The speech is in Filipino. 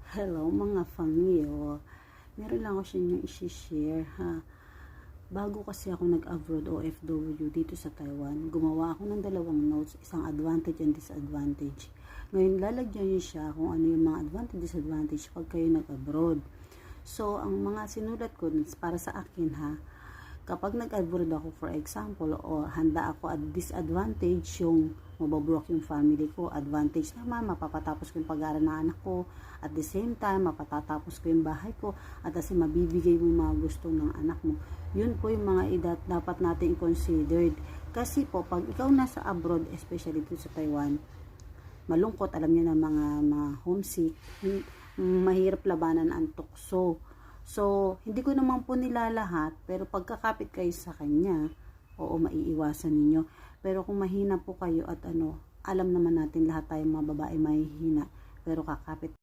Hello mga fangyo. Meron lang ako sa inyo i-share ha. Bago kasi ako nag-abroad OFW dito sa Taiwan, gumawa ako ng dalawang notes, isang advantage and disadvantage. Ngayon lalagyan niyo siya kung ano yung mga advantage and disadvantage pag kayo nag-abroad. So, ang mga sinulat ko para sa akin ha, kapag nag-abroad ako for example o handa ako at disadvantage yung mababrok yung family ko, advantage naman mapapatapos ko yung pag-aaral ng anak ko, at the same time mapatatapos ko yung bahay ko, at kasi mabibigay mo yung mga gusto ng anak mo. Yun po yung mga dapat natin considered, kasi po pag ikaw nasa abroad, especially dito sa Taiwan, malungkot, alam niyo na mga homesick, mahirap labanan ang tukso. So, hindi ko naman po nilalahat, pero pagkakapit kayo sa kanya, oo, maiiwasan ninyo. Pero kung mahina po kayo at alam naman natin lahat tayong mga babae mahihina, pero kakapit